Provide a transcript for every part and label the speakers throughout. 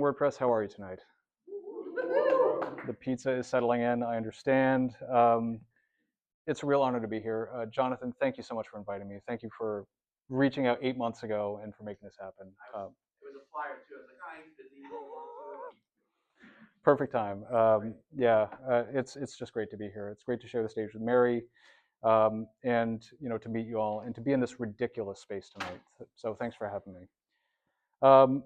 Speaker 1: WordPress. How are you tonight? The pizza is settling in, I understand. It's a real honor to be here. Jonathan, thank you so much for inviting me. Thank you for reaching out 8 months ago and for making this happen.
Speaker 2: It was a flyer too. I was like, oh, he's busy.
Speaker 1: Perfect time. It's just great to be here. It's great to share the stage with Mary, and to meet you all and to be in this ridiculous space tonight. So thanks for having me.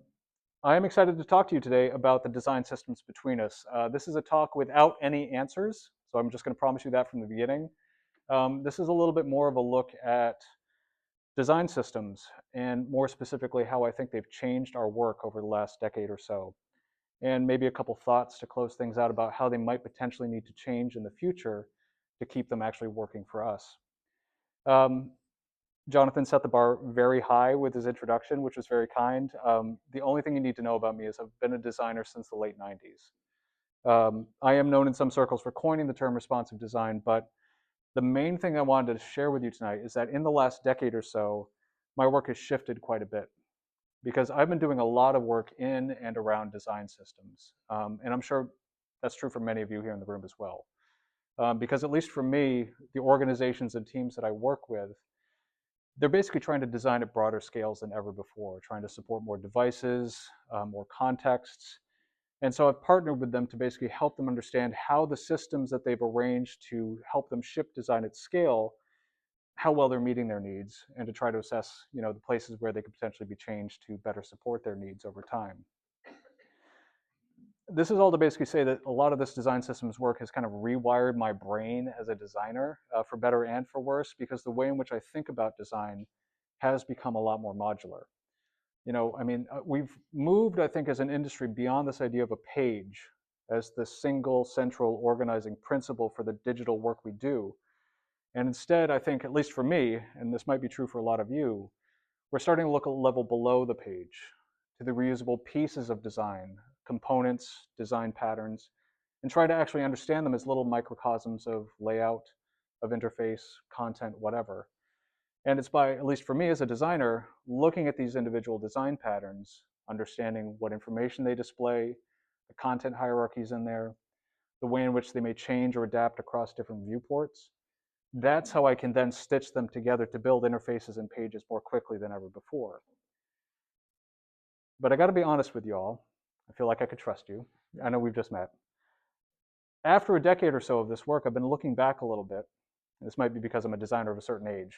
Speaker 1: I am excited to talk to you today about the design systems between us. This is a talk without any answers, so I'm just going to promise you that from the beginning. This is a little bit more of a look at design systems, and more specifically, how I think they've changed our work over the last decade or so, and maybe a couple thoughts to close things out about how they might potentially need to change in the future to keep them actually working for us. Jonathan set the bar very high with his introduction, which was very kind. The only thing you need to know about me is I've been a designer since the late 90s. I am known in some circles for coining the term responsive design, but the main thing I wanted to share with you tonight is that in the last decade or so, my work has shifted quite a bit because I've been doing a lot of work in and around design systems. And I'm sure that's true for many of you here in the room as well. Because at least for me, the organizations and teams that I work with, they're basically trying to design at broader scales than ever before, trying to support more devices, more contexts. And so I've partnered with them to basically help them understand how the systems that they've arranged to help them ship design at scale, how well they're meeting their needs, and to try to assess, the places where they could potentially be changed to better support their needs over time. This is all to basically say that a lot of this design systems work has kind of rewired my brain as a designer, for better and for worse, because the way in which I think about design has become a lot more modular. We've moved, I think, as an industry beyond this idea of a page as the single central organizing principle for the digital work we do. And instead, I think, at least for me, and this might be true for a lot of you, we're starting to look a level below the page to the reusable pieces of design, components, design patterns, and try to actually understand them as little microcosms of layout, of interface, content, whatever. And it's by, at least for me as a designer, looking at these individual design patterns, understanding what information they display, the content hierarchies in there, the way in which they may change or adapt across different viewports. That's how I can then stitch them together to build interfaces and pages more quickly than ever before. But I got to be honest with you all. I feel like I could trust you. I know we've just met. After a decade or so of this work, I've been looking back a little bit. This might be because I'm a designer of a certain age,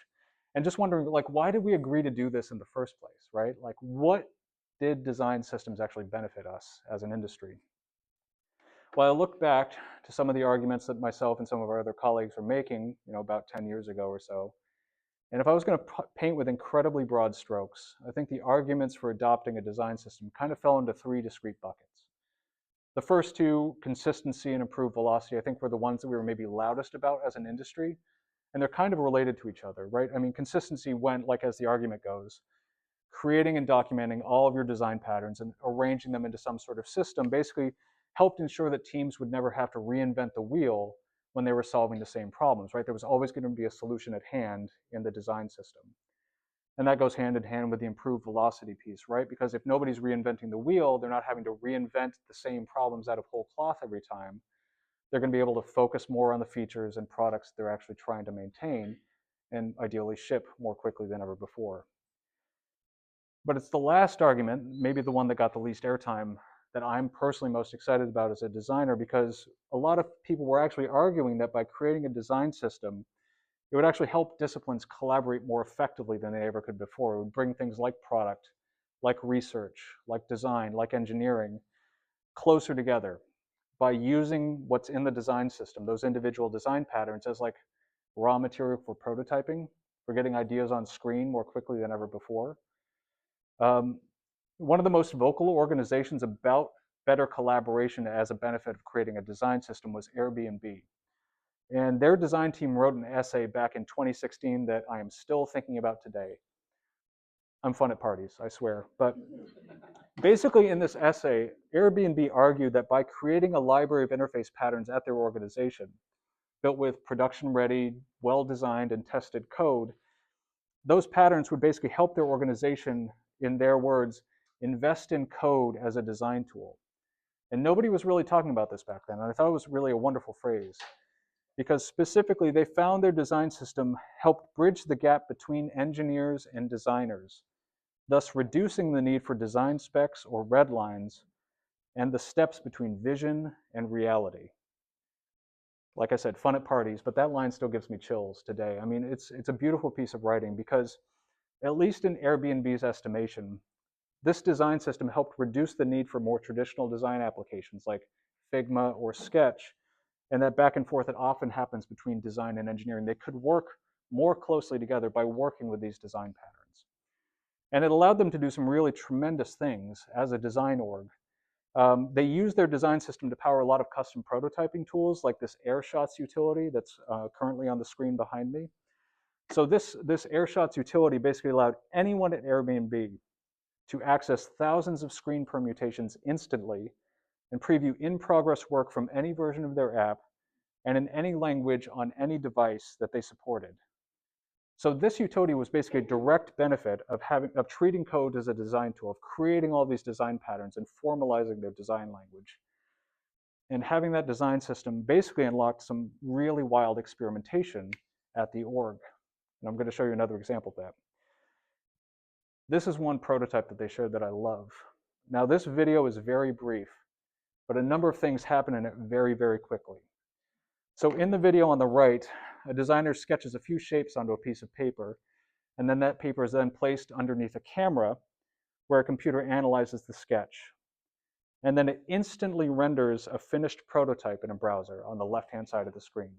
Speaker 1: and just wondering, why did we agree to do this in the first place, right? What did design systems actually benefit us as an industry? Well, I look back to some of the arguments that myself and some of our other colleagues were making, about 10 years ago or so. And if I was going to paint with incredibly broad strokes, I think the arguments for adopting a design system kind of fell into three discrete buckets. The first two, consistency and improved velocity, I think were the ones that we were maybe loudest about as an industry. And they're kind of related to each other, right? Consistency went, as the argument goes, creating and documenting all of your design patterns and arranging them into some sort of system basically helped ensure that teams would never have to reinvent the wheel when they were solving the same problems, right? There was always going to be a solution at hand in the design system. And that goes hand in hand with the improved velocity piece, right? Because if nobody's reinventing the wheel, they're not having to reinvent the same problems out of whole cloth every time. They're going to be able to focus more on the features and products they're actually trying to maintain and ideally ship more quickly than ever before. But it's the last argument, maybe the one that got the least airtime, that I'm personally most excited about as a designer, because a lot of people were actually arguing that by creating a design system, it would actually help disciplines collaborate more effectively than they ever could before. It would bring things like product, like research, like design, like engineering, closer together by using what's in the design system, those individual design patterns, as raw material for prototyping, for getting ideas on screen more quickly than ever before. One of the most vocal organizations about better collaboration as a benefit of creating a design system was Airbnb. And their design team wrote an essay back in 2016 that I am still thinking about today. I'm fun at parties, I swear. But basically in this essay, Airbnb argued that by creating a library of interface patterns at their organization, built with production-ready, well-designed and tested code, those patterns would basically help their organization, in their words, invest in code as a design tool. And nobody was really talking about this back then. And I thought it was really a wonderful phrase because specifically they found their design system helped bridge the gap between engineers and designers, thus reducing the need for design specs or red lines and the steps between vision and reality. Like I said, fun at parties, but that line still gives me chills today. I mean, it's a beautiful piece of writing because, at least in Airbnb's estimation, this design system helped reduce the need for more traditional design applications like Figma or Sketch, and that back and forth that often happens between design and engineering. They could work more closely together by working with these design patterns. And it allowed them to do some really tremendous things as a design org. They use their design system to power a lot of custom prototyping tools like this AirShots utility that's currently on the screen behind me. So this AirShots utility basically allowed anyone at Airbnb to access thousands of screen permutations instantly and preview in-progress work from any version of their app and in any language on any device that they supported. So this utility was basically a direct benefit of treating code as a design tool, of creating all these design patterns and formalizing their design language. And having that design system basically unlocked some really wild experimentation at the org. And I'm going to show you another example of that. This is one prototype that they showed that I love. Now this video is very brief, but a number of things happen in it very, very quickly. So in the video on the right, a designer sketches a few shapes onto a piece of paper, and then that paper is then placed underneath a camera where a computer analyzes the sketch. And then it instantly renders a finished prototype in a browser on the left-hand side of the screen.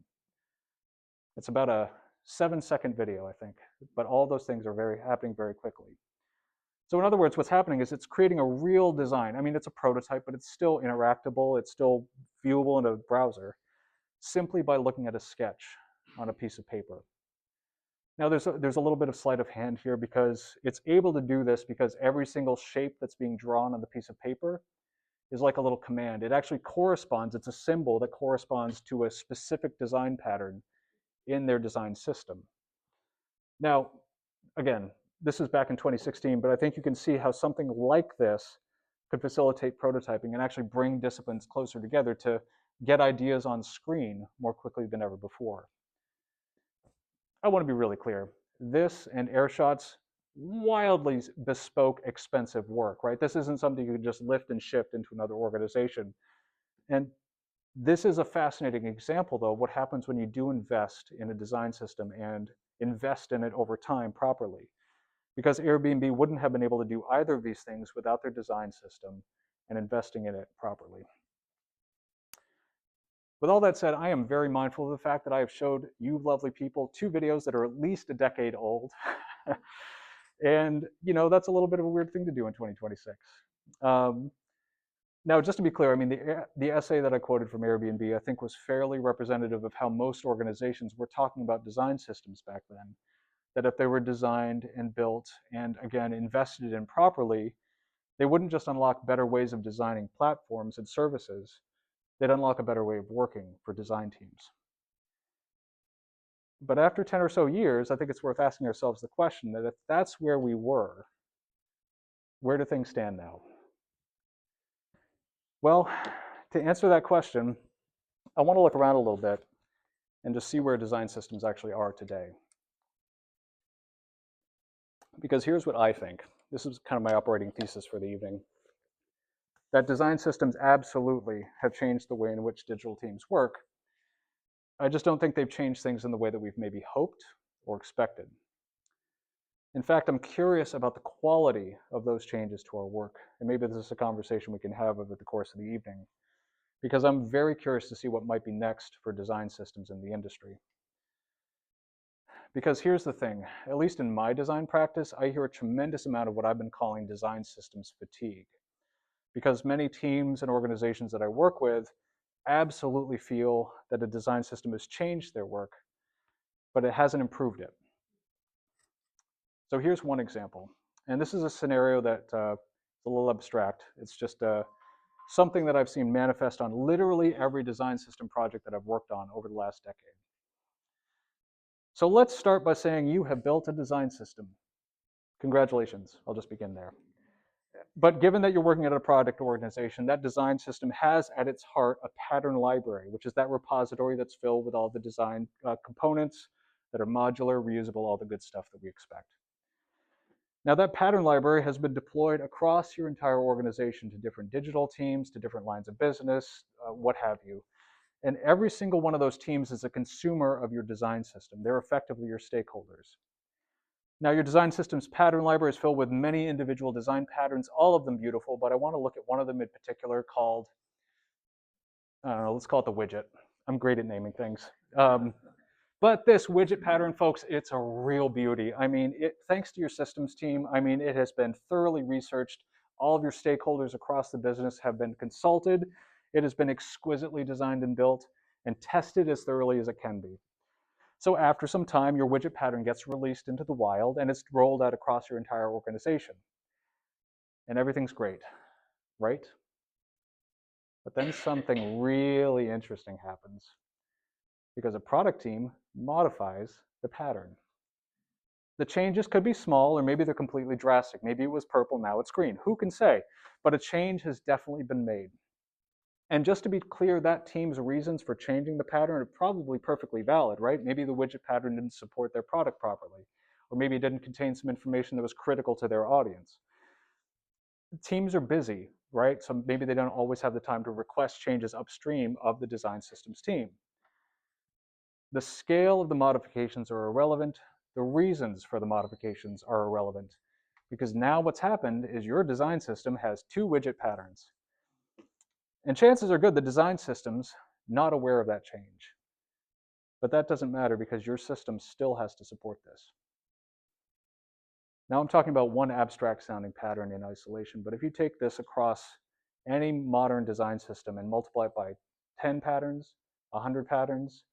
Speaker 1: It's about a 7-second video, I think, but all those things are happening very quickly. So in other words, what's happening is it's creating a real design. I mean, it's a prototype, but it's still interactable. It's still viewable in a browser simply by looking at a sketch on a piece of paper. Now, there's a little bit of sleight of hand here because it's able to do this because every single shape that's being drawn on the piece of paper is like a little command. It actually corresponds, it's a symbol that corresponds to a specific design pattern in their design system. Now, again, this is back in 2016, but I think you can see how something like this could facilitate prototyping and actually bring disciplines closer together to get ideas on screen more quickly than ever before. I want to be really clear. This and AirShots, wildly bespoke, expensive work, right? This isn't something you can just lift and shift into another organization. And this is a fascinating example, though, of what happens when you do invest in a design system and invest in it over time properly. Because Airbnb wouldn't have been able to do either of these things without their design system and investing in it properly. With all that said, I am very mindful of the fact that I have showed you lovely people 2 videos that are at least a decade old. And, you know, that's a little bit of a weird thing to do in 2026. Now, just to be clear, I mean, the essay that I quoted from Airbnb, I think was fairly representative of how most organizations were talking about design systems back then. That if they were designed and built and, again, invested in properly, they wouldn't just unlock better ways of designing platforms and services, they'd unlock a better way of working for design teams. But after 10 or so years, I think it's worth asking ourselves the question that if that's where we were, where do things stand now? Well, to answer that question, I want to look around a little bit and just see where design systems actually are today. Because here's what I think. This is kind of my operating thesis for the evening. That design systems absolutely have changed the way in which digital teams work. I just don't think they've changed things in the way that we've maybe hoped or expected. In fact, I'm curious about the quality of those changes to our work. And maybe this is a conversation we can have over the course of the evening, because I'm very curious to see what might be next for design systems in the industry. Because here's the thing, at least in my design practice, I hear a tremendous amount of what I've been calling design systems fatigue. Because many teams and organizations that I work with absolutely feel that a design system has changed their work, but it hasn't improved it. So here's one example. And this is a scenario that is a little abstract. It's just something that I've seen manifest on literally every design system project that I've worked on over the last decade. So let's start by saying you have built a design system. Congratulations, I'll just begin there. But given that you're working at a product organization, that design system has at its heart a pattern library, which is that repository that's filled with all the design components that are modular, reusable, all the good stuff that we expect. Now, that pattern library has been deployed across your entire organization to different digital teams, to different lines of business, what have you. And every single one of those teams is a consumer of your design system. They're effectively your stakeholders. Now, your design system's pattern library is filled with many individual design patterns, all of them beautiful, but I want to look at one of them in particular called, I don't know, let's call it the widget. I'm great at naming things. But this widget pattern, folks, it's a real beauty. I mean, thanks to your systems team, I mean, it has been thoroughly researched. All of your stakeholders across the business have been consulted. It has been exquisitely designed and built and tested as thoroughly as it can be. So after some time, your widget pattern gets released into the wild and it's rolled out across your entire organization. And everything's great, right? But then something really interesting happens because a product team modifies the pattern. The changes could be small or maybe they're completely drastic. Maybe it was purple, now it's green. Who can say? But a change has definitely been made. And just to be clear, that team's reasons for changing the pattern are probably perfectly valid, right? Maybe the widget pattern didn't support their product properly, or maybe it didn't contain some information that was critical to their audience. Teams are busy, right? So maybe they don't always have the time to request changes upstream of the design systems team. The scale of the modifications are irrelevant. The reasons for the modifications are irrelevant because now what's happened is your design system has two widget patterns. And chances are good the design system's not aware of that change. But that doesn't matter because your system still has to support this. Now I'm talking about one abstract sounding pattern in isolation, but if you take this across any modern design system and multiply it by 10 patterns, 100 patterns,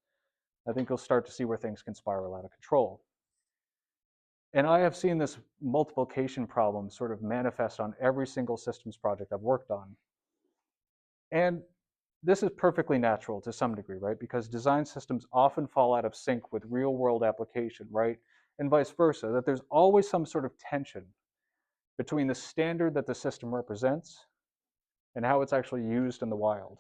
Speaker 1: I think you'll start to see where things can spiral out of control. And I have seen this multiplication problem sort of manifest on every single systems project I've worked on. And this is perfectly natural to some degree, right? Because design systems often fall out of sync with real world application, right? And vice versa, that there's always some sort of tension between the standard that the system represents and how it's actually used in the wild.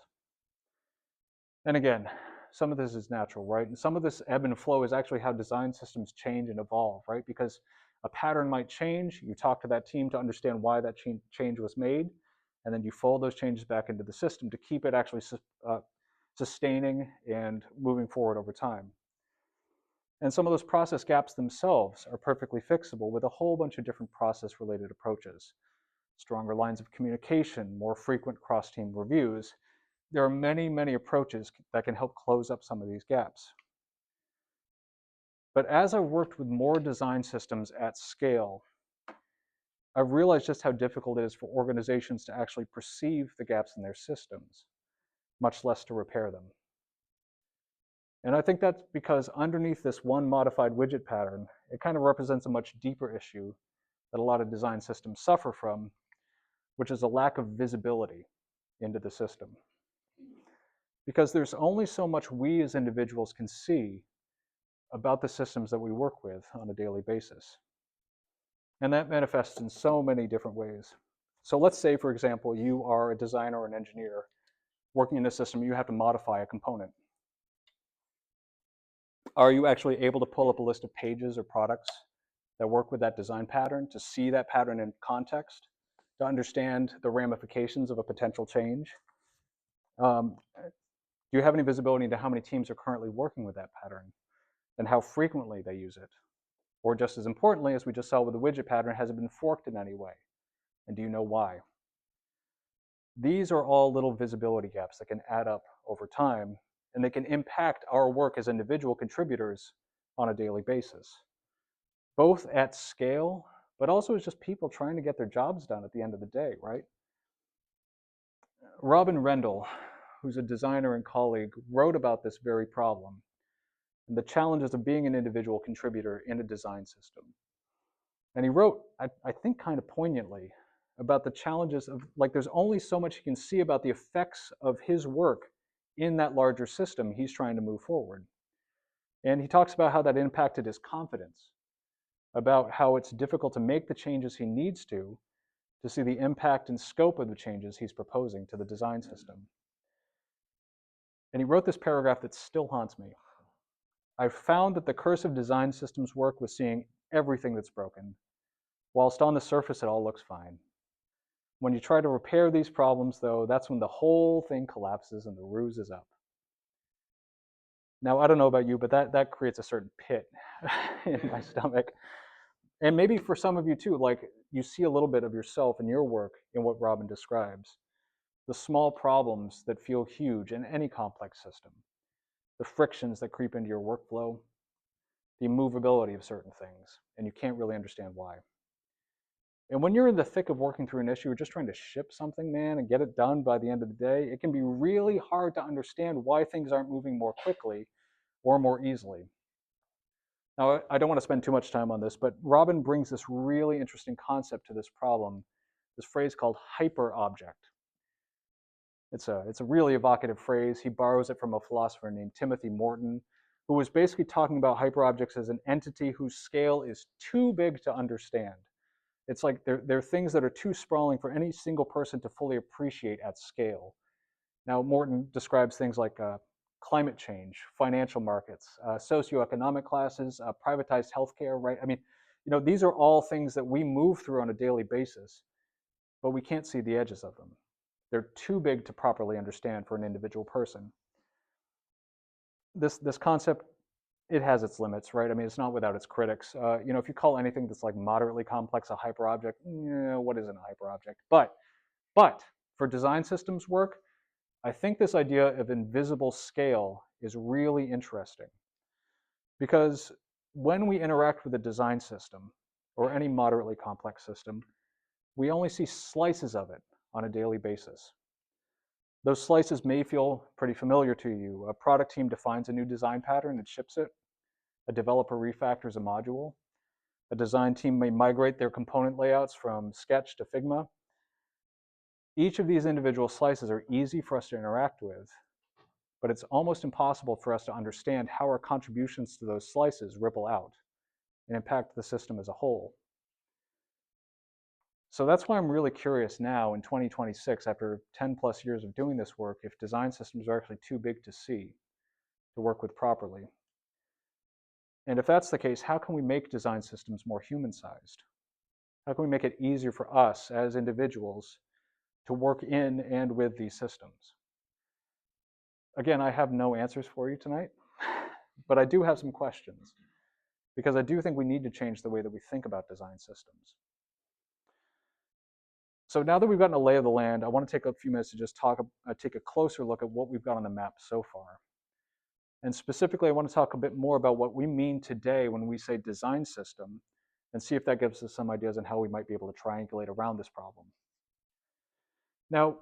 Speaker 1: And again, some of this is natural, right? And some of this ebb and flow is actually how design systems change and evolve, right? Because a pattern might change, you talk to that team to understand why that change was made, and then you fold those changes back into the system to keep it actually sustaining and moving forward over time. And some of those process gaps themselves are perfectly fixable with a whole bunch of different process-related approaches. Stronger lines of communication, more frequent cross-team reviews. There are many, many approaches that can help close up some of these gaps. But as I worked with more design systems at scale, I've realized just how difficult it is for organizations to actually perceive the gaps in their systems, much less to repair them. And I think that's because underneath this one modified widget pattern, it kind of represents a much deeper issue that a lot of design systems suffer from, which is a lack of visibility into the system. Because there's only so much we as individuals can see about the systems that we work with on a daily basis. And that manifests in so many different ways. So let's say, for example, you are a designer or an engineer working in a system, you have to modify a component. Are you actually able to pull up a list of pages or products that work with that design pattern to see that pattern in context, to understand the ramifications of a potential change? Do you have any visibility into how many teams are currently working with that pattern and how frequently they use it? Or just as importantly, as we just saw with the widget pattern, has it been forked in any way? And do you know why? These are all little visibility gaps that can add up over time, and they can impact our work as individual contributors on a daily basis, both at scale, but also as just people trying to get their jobs done at the end of the day, right? Robin Rendell, who's a designer and colleague, wrote about this very problem and the challenges of being an individual contributor in a design system. And he wrote, I think kind of poignantly, about the challenges of, like, there's only so much you can see about the effects of his work in that larger system he's trying to move forward. And he talks about how that impacted his confidence, about how it's difficult to make the changes he needs to to see the impact and scope of the changes he's proposing to the design system. And he wrote this paragraph that still haunts me. I've found that the curse of design systems work with seeing everything that's broken, whilst on the surface it all looks fine. When you try to repair these problems, though, that's when the whole thing collapses and the ruse is up. Now, I don't know about you, but that creates a certain pit in my stomach. And maybe for some of you too, like you see a little bit of yourself and your work in what Robin describes. The small problems that feel huge in any complex system, the frictions that creep into your workflow, the immovability of certain things, and you can't really understand why. And when you're in the thick of working through an issue or just trying to ship something, man, and get it done by the end of the day, it can be really hard to understand why things aren't moving more quickly or more easily. Now, I don't want to spend too much time on this, but Robin brings this really interesting concept to this problem, this phrase called hyperobject. It's a really evocative phrase. He borrows it from a philosopher named Timothy Morton, who was basically talking about hyperobjects as an entity whose scale is too big to understand. It's like they're things that are too sprawling for any single person to fully appreciate at scale. Now, Morton describes things like climate change, financial markets, socioeconomic classes, privatized healthcare, right? I mean, these are all things that we move through on a daily basis, but we can't see the edges of them. They're too big to properly understand for an individual person. This concept, it has its limits, right? I mean, it's not without its critics. If you call anything that's like moderately complex a hyperobject, what isn't a hyperobject? But for design systems work, I think this idea of invisible scale is really interesting, because when we interact with a design system or any moderately complex system, we only see slices of it on a daily basis. Those slices may feel pretty familiar to you. A product team defines a new design pattern and ships it. A developer refactors a module. A design team may migrate their component layouts from Sketch to Figma. Each of these individual slices are easy for us to interact with, but it's almost impossible for us to understand how our contributions to those slices ripple out and impact the system as a whole. So that's why I'm really curious now in 2026, after 10 plus years of doing this work, if design systems are actually too big to see, to work with properly. And if that's the case, how can we make design systems more human-sized? How can we make it easier for us as individuals to work in and with these systems? Again, I have no answers for you tonight, but I do have some questions, because I do think we need to change the way that we think about design systems. So now that we've gotten a lay of the land, I want to take a few minutes to just take a closer look at what we've got on the map so far. And specifically, I want to talk a bit more about what we mean today when we say design system, and see if that gives us some ideas on how we might be able to triangulate around this problem. Now,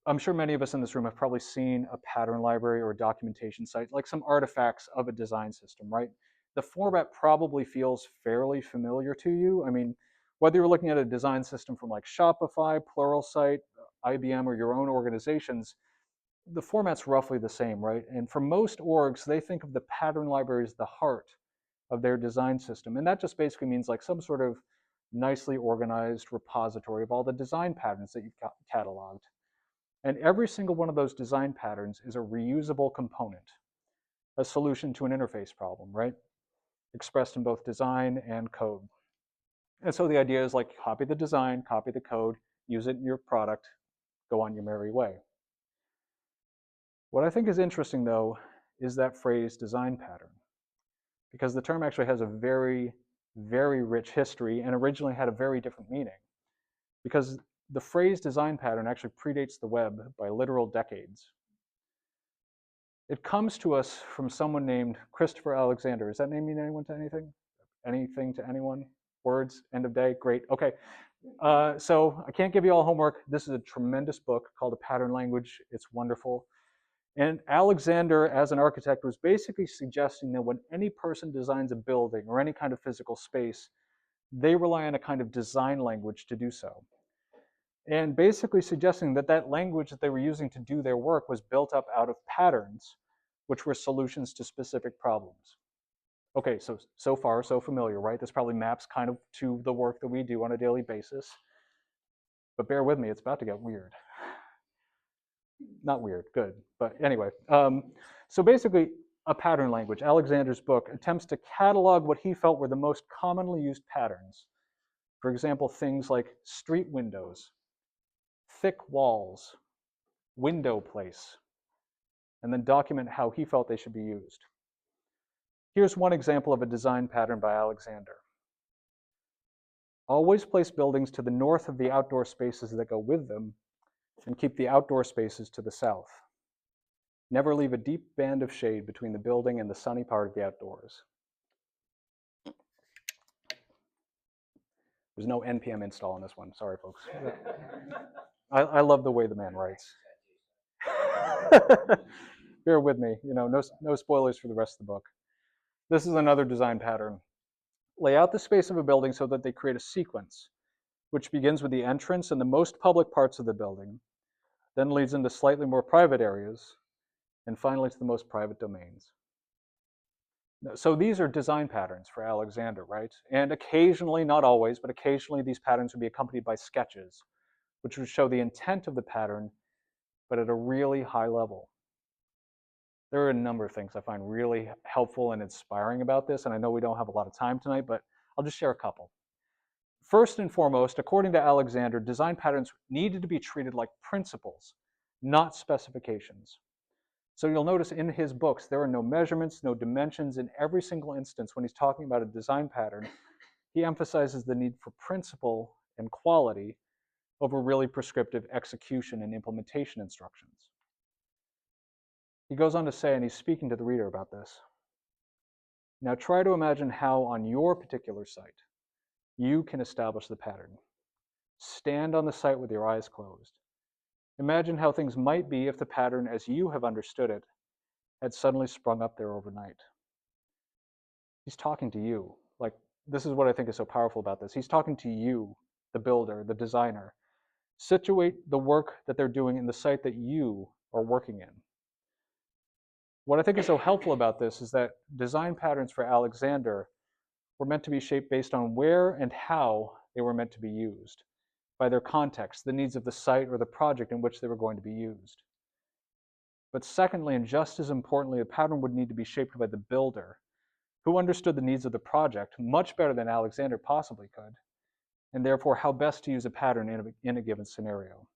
Speaker 1: I'm sure many of us in this room have probably seen a pattern library or a documentation site, like some artifacts of a design system, right? The format probably feels fairly familiar to you. I mean, whether you're looking at a design system from like Shopify, Pluralsight, IBM, or your own organizations, the format's roughly the same, right? And for most orgs, they think of the pattern library as the heart of their design system. And that just basically means like some sort of nicely organized repository of all the design patterns that you've cataloged. And every single one of those design patterns is a reusable component, a solution to an interface problem, right? Expressed in both design and code. And so the idea is like copy the design, copy the code, use it in your product, go on your merry way. What I think is interesting, though, is that phrase design pattern, because the term actually has a very, very rich history and originally had a very different meaning. Because the phrase design pattern actually predates the web by literal decades. It comes to us from someone named Christopher Alexander. Does that name mean anyone to anything? Anything to anyone? Words? End of day? Great. Okay. So I can't give you all homework. This is a tremendous book called A Pattern Language. It's wonderful. And Alexander, as an architect, was basically suggesting that when any person designs a building or any kind of physical space, they rely on a kind of design language to do so. And basically suggesting that that language that they were using to do their work was built up out of patterns, which were solutions to specific problems. Okay, so far, so familiar, right? This probably maps kind of to the work that we do on a daily basis. but bear with me, it's about to get weird. Not weird, good. But anyway, so basically, a pattern language. Alexander's book attempts to catalog what he felt were the most commonly used patterns. For example, things like street windows, thick walls, window place, and then document how he felt they should be used. Here's one example of a design pattern by Alexander. Always place buildings to the north of the outdoor spaces that go with them, and keep the outdoor spaces to the south. Never leave a deep band of shade between the building and the sunny part of the outdoors. There's no NPM install on this one. Sorry, folks. I love the way the man writes. Bear with me. No spoilers for the rest of the book. This is another design pattern. Lay out the space of a building so that they create a sequence, which begins with the entrance and the most public parts of the building, then leads into slightly more private areas, and finally to the most private domains. So these are design patterns for Alexander, right? And occasionally, not always, but occasionally these patterns would be accompanied by sketches, which would show the intent of the pattern, but at a really high level. There are a number of things I find really helpful and inspiring about this, and I know we don't have a lot of time tonight, but I'll just share a couple. First and foremost, according to Alexander, design patterns needed to be treated like principles, not specifications. So you'll notice in his books, there are no measurements, no dimensions. In every single instance, when he's talking about a design pattern, he emphasizes the need for principle and quality over really prescriptive execution and implementation instructions. He goes on to say, and he's speaking to the reader about this, now try to imagine how on your particular site, you can establish the pattern. Stand on the site with your eyes closed. Imagine how things might be if the pattern, as you have understood it, had suddenly sprung up there overnight. He's talking to you. Like, this is what I think is so powerful about this. He's talking to you, the builder, the designer. Situate the work that they're doing in the site that you are working in. What I think is so helpful about this is that design patterns for Alexander were meant to be shaped based on where and how they were meant to be used, by their context, the needs of the site or the project in which they were going to be used. But secondly, and just as importantly, the pattern would need to be shaped by the builder, who understood the needs of the project much better than Alexander possibly could, and therefore how best to use a pattern in a given scenario.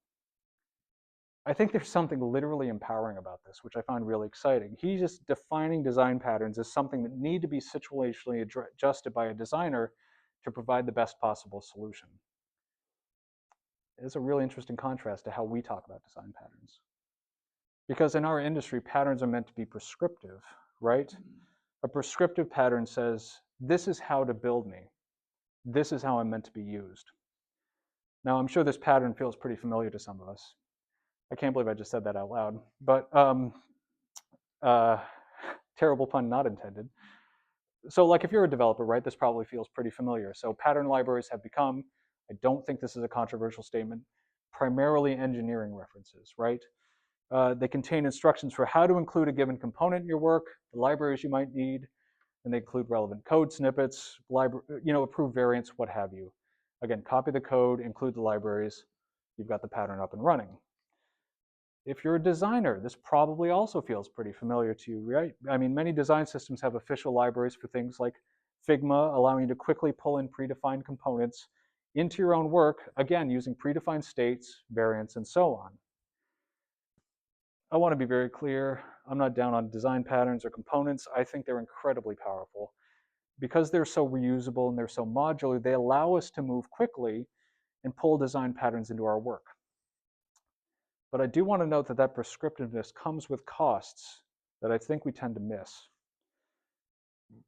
Speaker 1: I think there's something literally empowering about this, which I find really exciting. He's just defining design patterns as something that need to be situationally adjusted by a designer to provide the best possible solution. It's a really interesting contrast to how we talk about design patterns. Because in our industry, patterns are meant to be prescriptive, right? A prescriptive pattern says, this is how to build me. This is how I'm meant to be used. Now, I'm sure this pattern feels pretty familiar to some of us. I can't believe I just said that out loud, but terrible pun not intended. So like if you're a developer, right, this probably feels pretty familiar. So pattern libraries have become, I don't think this is a controversial statement, primarily engineering references, right? They contain instructions for how to include a given component in your work, the libraries you might need, and they include relevant code snippets, approved variants, what have you. Again, copy the code, include the libraries, you've got the pattern up and running. If you're a designer, this probably also feels pretty familiar to you, right? I mean, many design systems have official libraries for things like Figma, allowing you to quickly pull in predefined components into your own work, again, using predefined states, variants, and so on. I want to be very clear, I'm not down on design patterns or components. I think they're incredibly powerful. Because they're so reusable and they're so modular, they allow us to move quickly and pull design patterns into our work. But I do want to note that prescriptiveness comes with costs that I think we tend to miss.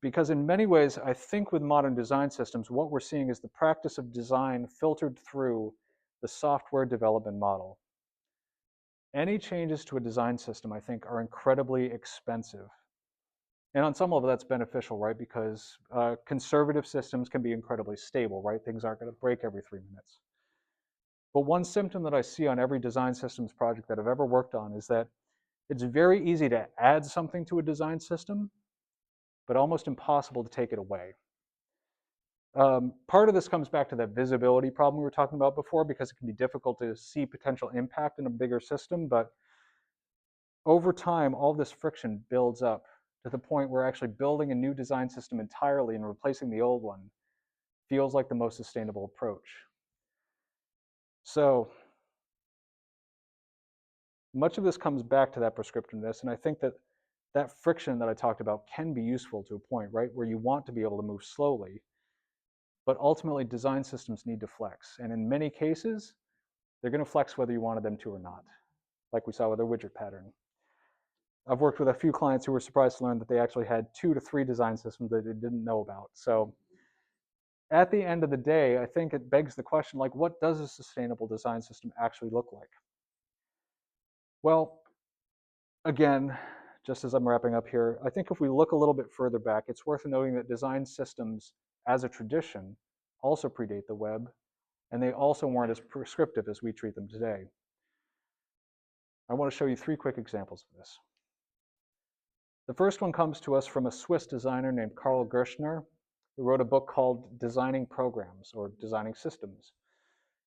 Speaker 1: Because in many ways, I think with modern design systems, what we're seeing is the practice of design filtered through the software development model. Any changes to a design system, I think, are incredibly expensive. And on some level, that's beneficial, right? Because conservative systems can be incredibly stable, right? Things aren't going to break every 3 minutes. But one symptom that I see on every design systems project that I've ever worked on is that it's very easy to add something to a design system, but almost impossible to take it away. Part of this comes back to that visibility problem we were talking about before, because it can be difficult to see potential impact in a bigger system. But over time, all this friction builds up to the point where actually building a new design system entirely and replacing the old one feels like the most sustainable approach. So much of this comes back to that prescriptiveness, and I think that that friction that I talked about can be useful to a point, right, where you want to be able to move slowly, but ultimately design systems need to flex. And in many cases, they're going to flex whether you wanted them to or not, like we saw with our widget pattern. I've worked with a few clients who were surprised to learn that they actually had 2 to 3 design systems that they didn't know about. So at the end of the day, I think it begs the question, like, what does a sustainable design system actually look like? Well, again, just as I'm wrapping up here, I think if we look a little bit further back, it's worth noting that design systems as a tradition also predate the web, and they also weren't as prescriptive as we treat them today. I want to show you 3 quick examples of this. The first one comes to us from a Swiss designer named Karl Gerstner, who wrote a book called Designing Programs, or Designing Systems.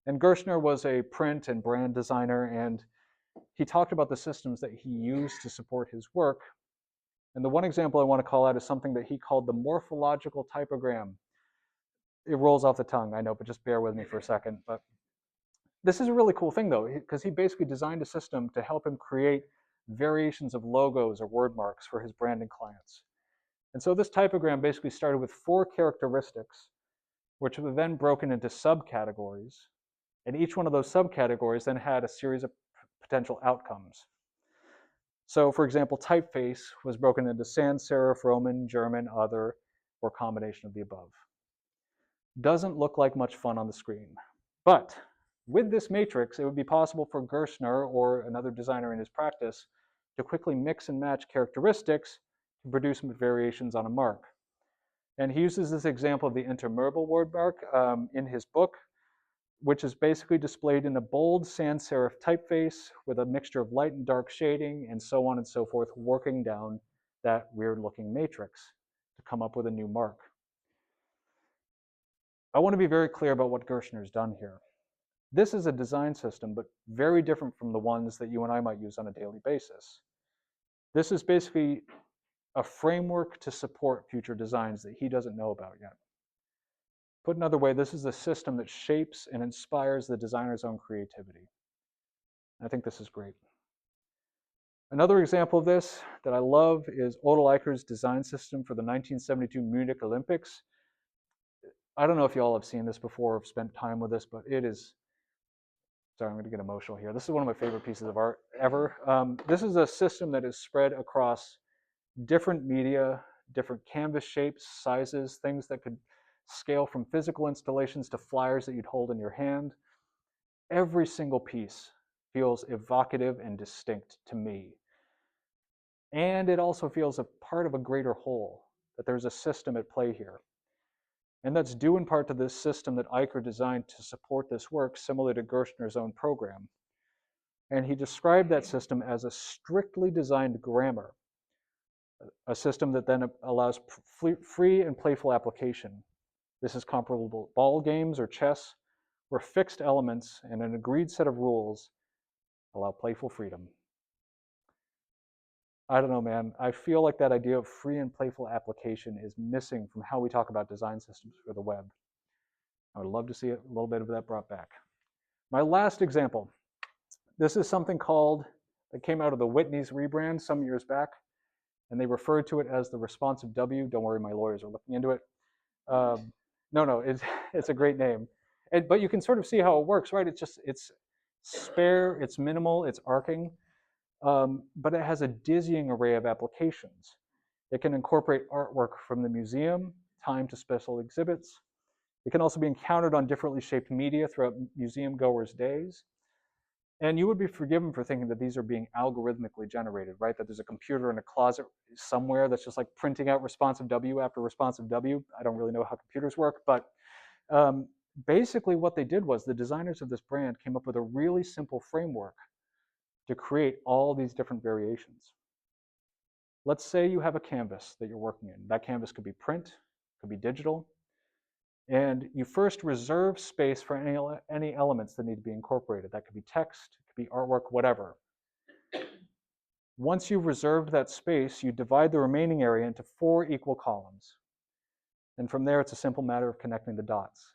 Speaker 1: And Gerstner was a print and brand designer, and he talked about the systems that he used to support his work. And the one example I want to call out is something that he called the morphological typogram. It rolls off the tongue, I know, but just bear with me for a second. But this is a really cool thing, though, because he basically designed a system to help him create variations of logos or word marks for his branding clients. And so this typogram basically started with 4 characteristics, which were then broken into subcategories. And each one of those subcategories then had a series of potential outcomes. So, for example, typeface was broken into sans serif, Roman, German, other, or combination of the above. Doesn't look like much fun on the screen. But with this matrix, it would be possible for Gerstner or another designer in his practice to quickly mix and match characteristics to produce variations on a mark. And he uses this example of the intermerable word mark in his book, which is basically displayed in a bold sans serif typeface with a mixture of light and dark shading and so on and so forth, working down that weird looking matrix to come up with a new mark. I want to be very clear about what Gerstner's done here. This is a design system, but very different from the ones that you and I might use on a daily basis. This is basically a framework to support future designs that he doesn't know about yet. Put another way, this is a system that shapes and inspires the designer's own creativity. I think this is great. Another example of this that I love is Otto Eicher's design system for the 1972 Munich Olympics. I don't know if you all have seen this before or spent time with this, but it is, sorry, I'm going to get emotional here. This is one of my favorite pieces of art ever. This is a system that is spread across different media, different canvas shapes, sizes, things that could scale from physical installations to flyers that you'd hold in your hand. Every single piece feels evocative and distinct to me. And it also feels a part of a greater whole, that there's a system at play here. And that's due in part to this system that Eicher designed to support this work, similar to Gerstner's own program. And he described that system as a strictly designed grammar, a system that then allows free and playful application. This is comparable to ball games or chess, where fixed elements and an agreed set of rules allow playful freedom. I don't know, man. I feel like that idea of free and playful application is missing from how we talk about design systems for the web. I would love to see a little bit of that brought back. My last example. This is something called, that came out of the Whitney's rebrand some years back, and they referred to it as the responsive W. Don't worry, my lawyers are looking into it. It's a great name. But you can sort of see how it works, right? It's spare, it's minimal, it's arcing. But it has a dizzying array of applications. It can incorporate artwork from the museum, timed to special exhibits. It can also be encountered on differently shaped media throughout museum goers' days. And you would be forgiven for thinking that these are being algorithmically generated, right? That there's a computer in a closet somewhere that's just like printing out responsive W after responsive W. I don't really know how computers work, but basically what they did was the designers of this brand came up with a really simple framework to create all these different variations. Let's say you have a canvas that you're working in. That canvas could be print, could be digital. And you first reserve space for any elements that need to be incorporated. That could be text, it could be artwork, whatever. Once you've reserved that space, you divide the remaining area into 4 equal columns. And from there, it's a simple matter of connecting the dots.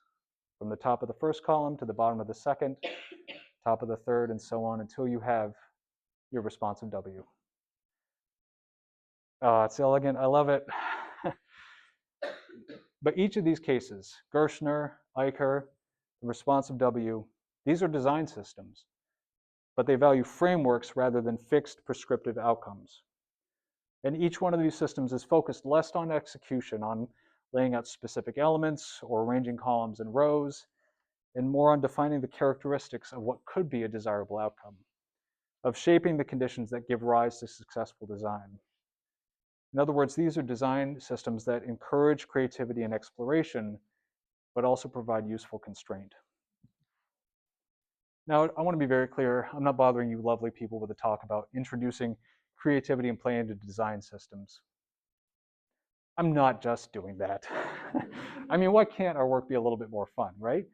Speaker 1: From the top of the first column to the bottom of the second, top of the third, and so on until you have your responsive W. Oh, it's elegant. I love it. But each of these cases, Gershner, Eicher, the responsive W, these are design systems, but they value frameworks rather than fixed prescriptive outcomes. And each one of these systems is focused less on execution, on laying out specific elements or arranging columns and rows, and more on defining the characteristics of what could be a desirable outcome, of shaping the conditions that give rise to successful design. In other words, these are design systems that encourage creativity and exploration, but also provide useful constraint. Now, I want to be very clear. I'm not bothering you lovely people with a talk about introducing creativity and play into design systems. I'm not just doing that. I mean, why can't our work be a little bit more fun, right?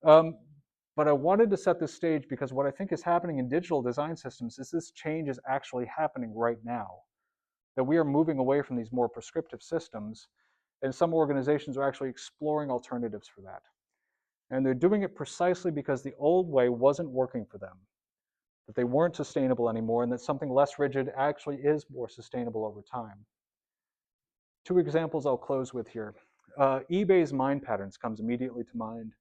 Speaker 1: But I wanted to set this stage because what I think is happening in digital design systems is this change is actually happening right now. That we are moving away from these more prescriptive systems, and some organizations are actually exploring alternatives for that. And they're doing it precisely because the old way wasn't working for them, that they weren't sustainable anymore, and that something less rigid actually is more sustainable over time. 2 examples I'll close with here. eBay's mind patterns comes immediately to mind.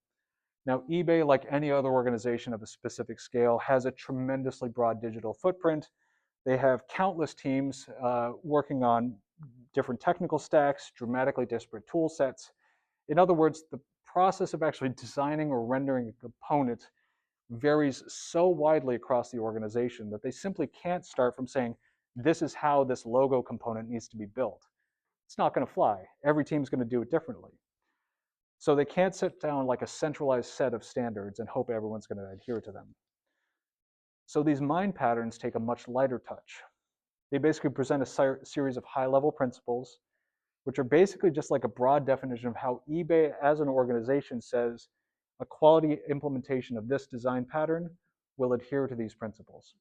Speaker 1: Now, eBay, like any other organization of a specific scale, has a tremendously broad digital footprint. They have countless teams working on different technical stacks, dramatically disparate tool sets. In other words, the process of actually designing or rendering a component varies so widely across the organization that they simply can't start from saying, this is how this logo component needs to be built. It's not going to fly. Every team's going to do it differently. So they can't sit down like a centralized set of standards and hope everyone's going to adhere to them. So these mind patterns take a much lighter touch. They basically present a series of high-level principles, which are basically just like a broad definition of how eBay as an organization says a quality implementation of this design pattern will adhere to these principles.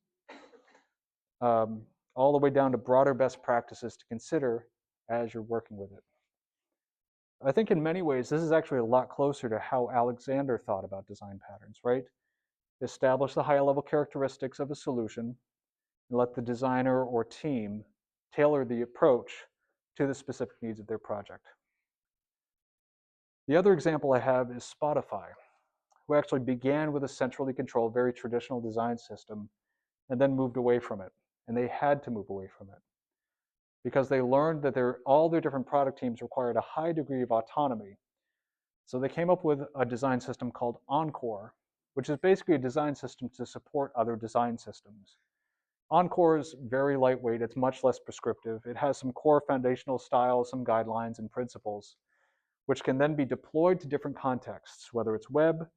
Speaker 1: All the way down to broader best practices to consider as you're working with it. I think in many ways, this is actually a lot closer to how Alexander thought about design patterns, right? Establish the high-level characteristics of a solution and let the designer or team tailor the approach to the specific needs of their project. The other example I have is Spotify, who actually began with a centrally controlled, very traditional design system and then moved away from it. And they had to move away from it because they learned that all their different product teams required a high degree of autonomy. So they came up with a design system called Encore, which is basically a design system to support other design systems. Encore is very lightweight. It's much less prescriptive. It has some core foundational styles, some guidelines and principles, which can then be deployed to different contexts, whether it's web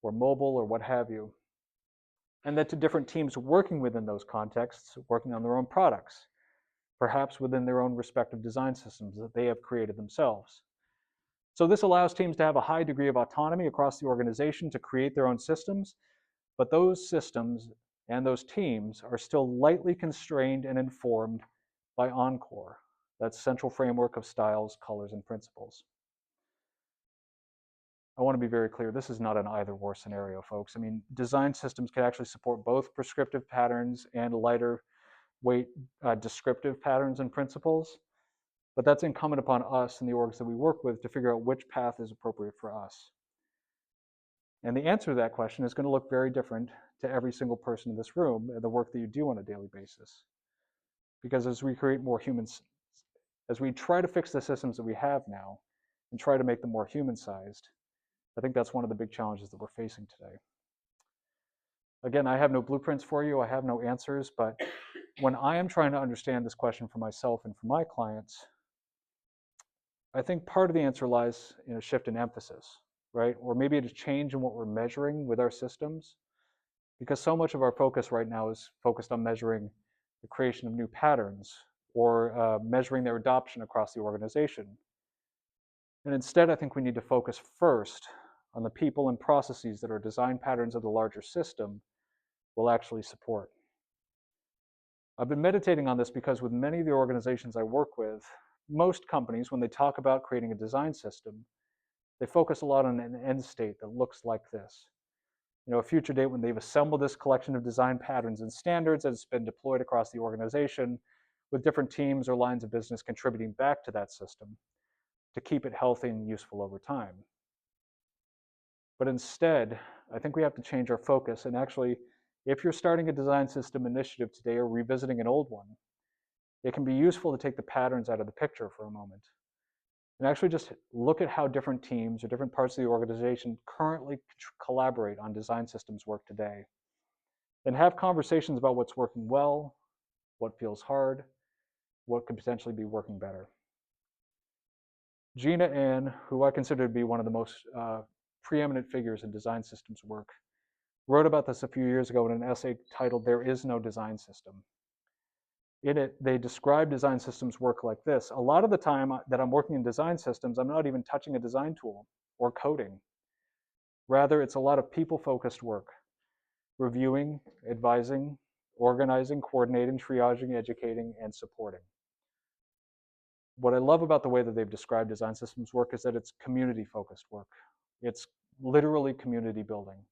Speaker 1: or mobile or what have you. And then to different teams working within those contexts, working on their own products, perhaps within their own respective design systems that they have created themselves. So this allows teams to have a high degree of autonomy across the organization to create their own systems, but those systems and those teams are still lightly constrained and informed by Encore, that central framework of styles, colors, and principles. I want to be very clear, this is not an either-or scenario, folks. I mean, design systems can actually support both prescriptive patterns and lighter weight descriptive patterns and principles, but that's incumbent upon us and the orgs that we work with to figure out which path is appropriate for us. And the answer to that question is going to look very different to every single person in this room and the work that you do on a daily basis. Because as we create more humans, as we try to fix the systems that we have now and try to make them more human-sized, I think that's one of the big challenges that we're facing today. Again, I have no blueprints for you. I have no answers, but when I am trying to understand this question for myself and for my clients, I think part of the answer lies in a shift in emphasis, right? Or maybe a change in what we're measuring with our systems, because so much of our focus right now is focused on measuring the creation of new patterns or measuring their adoption across the organization. And instead, I think we need to focus first on the people and processes that our design patterns of the larger system will actually support. I've been meditating on this because with many of the organizations I work with, most companies, when they talk about creating a design system, they focus a lot on an end state that looks like this. A future date when they've assembled this collection of design patterns and standards that has been deployed across the organization with different teams or lines of business contributing back to that system to keep it healthy and useful over time. But instead, I think we have to change our focus. And actually, if you're starting a design system initiative today or revisiting an old one, it can be useful to take the patterns out of the picture for a moment and actually just look at how different teams or different parts of the organization currently collaborate on design systems work today. And have conversations about what's working well, what feels hard, what could potentially be working better. Gina Ann, who I consider to be one of the most preeminent figures in design systems work, wrote about this a few years ago in an essay titled "There Is No Design System." In it, they describe design systems work like this. A lot of the time that I'm working in design systems, I'm not even touching a design tool or coding. Rather, it's a lot of people-focused work, reviewing, advising, organizing, coordinating, triaging, educating, and supporting. What I love about the way that they've described design systems work is that it's community-focused work. It's literally community building.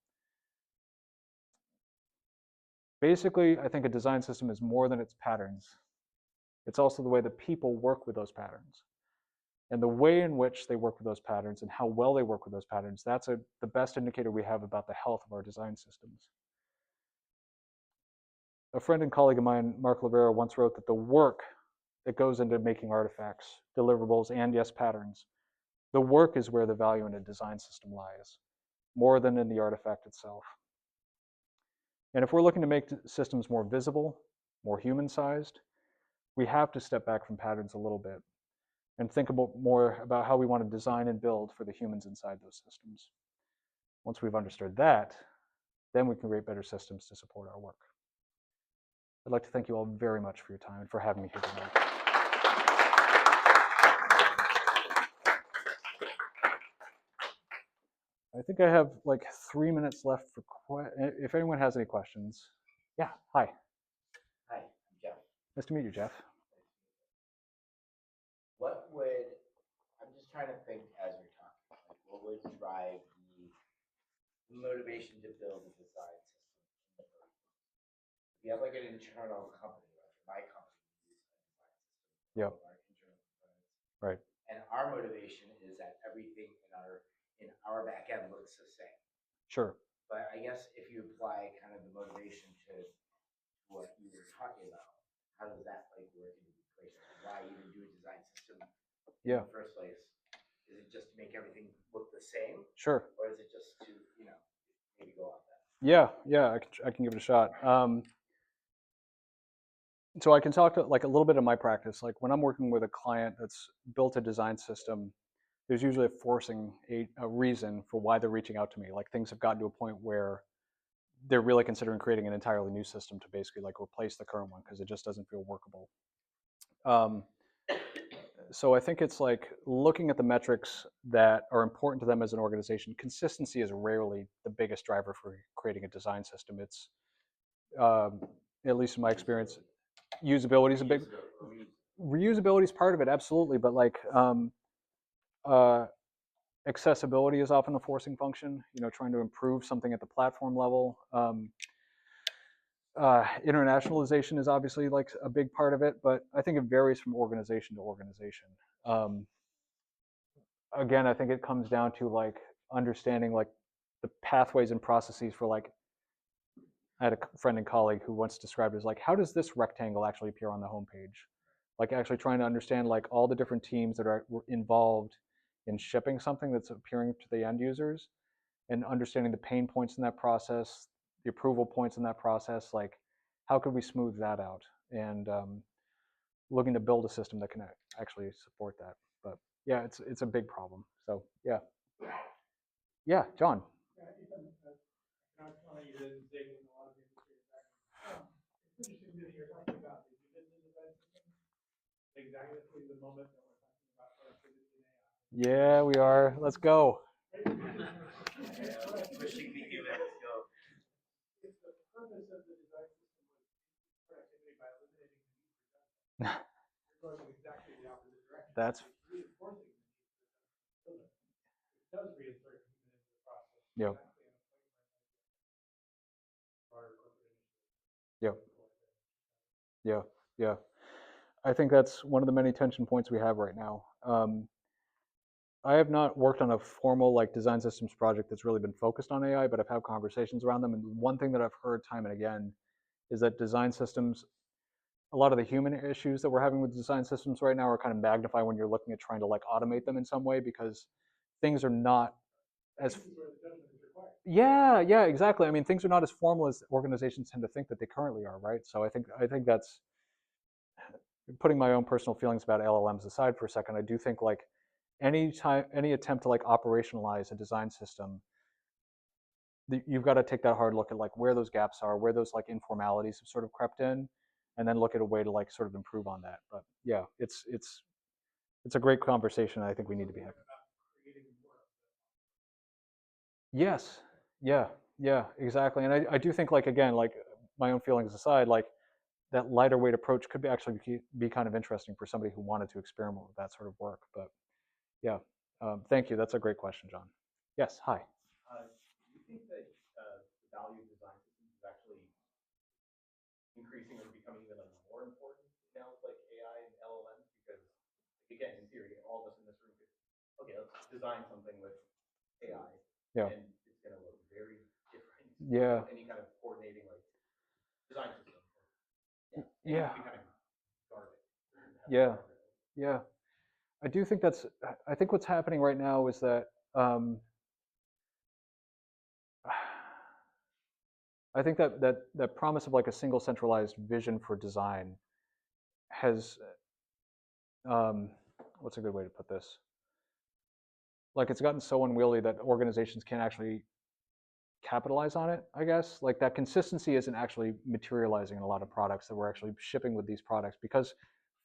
Speaker 1: Basically, I think a design system is more than its patterns. It's also the way that people work with those patterns. And the way in which they work with those patterns and how well they work with those patterns, that's the best indicator we have about the health of our design systems. A friend and colleague of mine, Mark Rivera, once wrote that the work that goes into making artifacts, deliverables, and yes, patterns, the work is where the value in a design system lies, more than in the artifact itself. And if we're looking to make systems more visible, more human-sized, we have to step back from patterns a little bit and think more about how we want to design and build for the humans inside those systems. Once we've understood that, then we can create better systems to support our work. I'd like to thank you all very much for your time and for having me here tonight. I think I have like 3 minutes left for if anyone has any questions. Yeah, hi.
Speaker 3: Hi, I'm Jeff.
Speaker 1: Nice to meet you, Jeff.
Speaker 3: What would, I'm just trying to think as you're talking, like what would drive the motivation to build a design system in the first place? If you have like an internal company, like my company uses a design system
Speaker 1: Yep.
Speaker 3: for our internal components.
Speaker 1: Right.
Speaker 3: And our motivation is that everything in our back end looks the same.
Speaker 1: Sure.
Speaker 3: But I guess if you apply kind of the motivation to what you were talking about, how does that like work into the equation? Why even do a design system in the first place? Is it just to make everything look the same?
Speaker 1: Sure.
Speaker 3: Or is it just to, maybe go off that?
Speaker 1: Yeah, I can give it a shot. So I can talk to like a little bit of my practice. Like when I'm working with a client that's built a design system, there's usually a reason for why they're reaching out to me. Like things have gotten to a point where they're really considering creating an entirely new system to basically like replace the current one because it just doesn't feel workable. So I think it's like looking at the metrics that are important to them as an organization. Consistency is rarely the biggest driver for creating a design system. It's, at least in my experience, usability is a big. Reusability is part of it, absolutely, but like accessibility is often a forcing function. Trying to improve something at the platform level. Internationalization is obviously like a big part of it, but I think it varies from organization to organization. Again, I think it comes down to like understanding like the pathways and processes for like, I had a friend and colleague who once described it as like, how does this rectangle actually appear on the homepage? Like actually trying to understand like all the different teams that are involved in shipping something that's appearing to the end users and understanding the pain points in that process, the approval points in that process, like how could we smooth that out? And looking to build a system that can actually support that. But yeah, it's a big problem. So yeah. Yeah, John.
Speaker 2: It's interesting that you're talking about the human design system, exactly the moment that we're talking about productivity and AI.
Speaker 1: Yeah, we are. Let's go.
Speaker 3: Pushing the humans go.
Speaker 2: If the purpose of the design system was productivity by eliminating the need for judgment, you're going in exactly the opposite direction.
Speaker 1: That's
Speaker 2: It's reinforcing the need for judgment. It does reinsert human into the process.
Speaker 1: Yep.
Speaker 2: Exactly in a place like broader corporate initiatives.
Speaker 1: Yep. Yeah. Yeah. I think that's one of the many tension points we have right now. I have not worked on a formal like design systems project that's really been focused on AI, but I've had conversations around them. And one thing that I've heard time and again is that design systems, a lot of the human issues that we're having with design systems right now are kind of magnified when you're looking at trying to like automate them in some way because things are not as
Speaker 2: This is where the judgment is required.
Speaker 1: yeah, exactly. I mean, things are not as formal as organizations tend to think that they currently are, right? So I think that's putting my own personal feelings about LLMs aside for a second. I do think like any attempt to like operationalize a design system, you've got to take that hard look at like where those gaps are, where those like informalities have sort of crept in, and then look at a way to like sort of improve on that. But yeah, it's a great conversation I think we need to be having. Yes, yeah, exactly. And I do think like again, like my own feelings aside, like that lighter weight approach could actually be kind of interesting for somebody who wanted to experiment with that sort of work. But yeah, thank you. That's a great question, John. Yes, hi.
Speaker 4: Do you think that the value of design systems is actually increasing or becoming even like more important now with like AI and LLMs? Because like, again, in theory, all of us in this room could, okay, let's design something with AI,
Speaker 1: Yeah,
Speaker 4: and it's going to look very different.
Speaker 1: yeah,
Speaker 4: Any kind of coordinating like design system. Yeah,
Speaker 1: yeah,
Speaker 4: it's becoming garbage.
Speaker 1: yeah, yeah. I do think that's. I think what's happening right now is that I think that promise of like a single centralized vision for design has what's a good way to put this? Like it's gotten so unwieldy that organizations can't actually capitalize on it, I guess. Like that consistency isn't actually materializing in a lot of products that we're actually shipping with these products because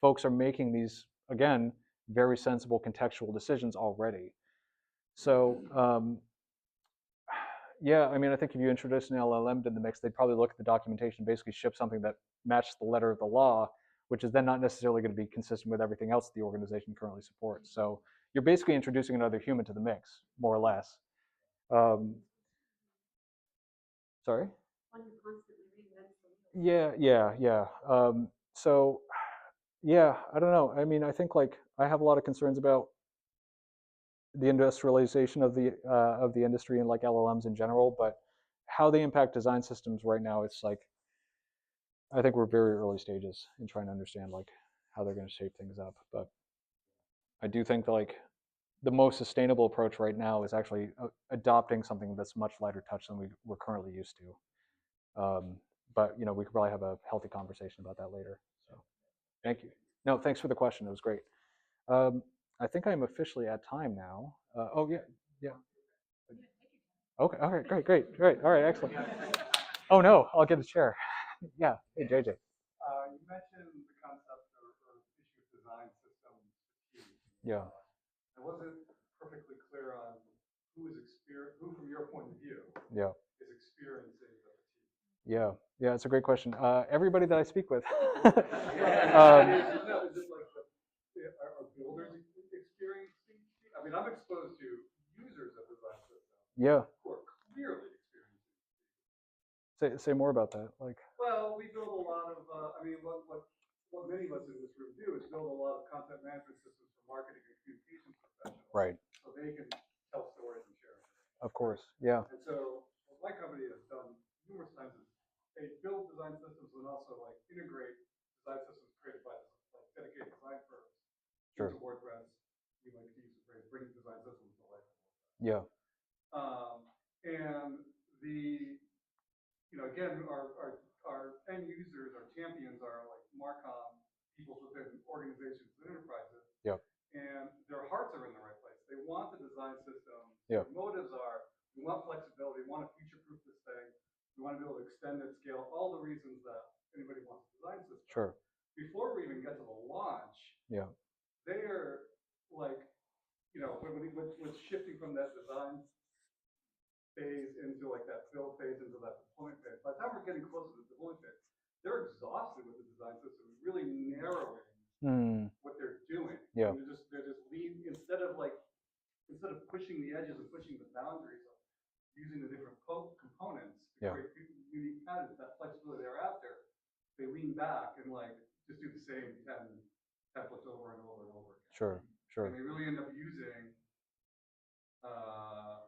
Speaker 1: folks are making these, again, very sensible contextual decisions already. So, yeah, I mean, I think if you introduce an LLM to the mix, they'd probably look at the documentation, basically ship something that matched the letter of the law, which is then not necessarily going to be consistent with everything else the organization currently supports. So you're basically introducing another human to the mix, more or less. Um, Sorry? One who constantly reinvents the wheel. Yeah. So, yeah, I don't know. I mean, I think like I have a lot of concerns about the industrialization of the industry and like LLMs in general, but how they impact design systems right now, it's like I think we're very early stages in trying to understand like how they're going to shape things up. But I do think like the most sustainable approach right now is actually adopting something that's much lighter touch than we're currently used to. But you know, we could probably have a healthy conversation about that later. So, thank you. No, thanks for the question. It was great. Um, I think I'm officially at time now. Oh yeah, yeah. Okay. All right. Great. All right. Excellent. Oh no, I'll get a chair. Yeah. Hey, JJ.
Speaker 2: You mentioned the concept or issue of design system fatigue.
Speaker 1: Yeah.
Speaker 2: I wasn't perfectly clear on who from your point of view
Speaker 1: Yeah.
Speaker 2: is experiencing the fatigue.
Speaker 1: Yeah. It's a great question. Everybody that I speak with.
Speaker 2: No, is it like are builders experiencing? I mean, I'm exposed to users of design systems
Speaker 1: Yeah.
Speaker 2: who are clearly experiencing.
Speaker 1: Say more about that. Like.
Speaker 2: Well, we build a lot of. I mean, what many of us in this room do is build a lot of content management systems for marketing and communications professionals,
Speaker 1: Right.
Speaker 2: so they can tell stories and share information.
Speaker 1: Of course. Yeah.
Speaker 2: And so, what my company has done numerous times is they build design systems and also like integrate design systems created by like dedicated design firms
Speaker 1: Sure.
Speaker 2: into WordPress. We like to use the phrase "bringing design systems to life."
Speaker 1: Yeah.
Speaker 2: And again, our end users, our champions are like Marcom, people within organizations and enterprises.
Speaker 1: Yep.
Speaker 2: And their hearts are in the right place. They want the design system.
Speaker 1: Yep.
Speaker 2: Their motives are, we want flexibility, we want to future-proof this thing, we want to be able to extend it, scale, all the reasons that anybody wants a design system.
Speaker 1: Sure.
Speaker 2: Before we even get to the launch,
Speaker 1: Yeah.
Speaker 2: they are like when shifting from that design phase into like that build phase into that deployment phase. By the time we're getting closer to the deployment phase, they're exhausted with the design system, really narrowing what they're doing.
Speaker 1: Yeah.
Speaker 2: And they're just lean instead of pushing the edges and pushing the boundaries of using the different components to create unique patterns, that flexibility they're after, they lean back and like just do the same 10 templates over and over and over again.
Speaker 1: Sure.
Speaker 2: And they really end up using, I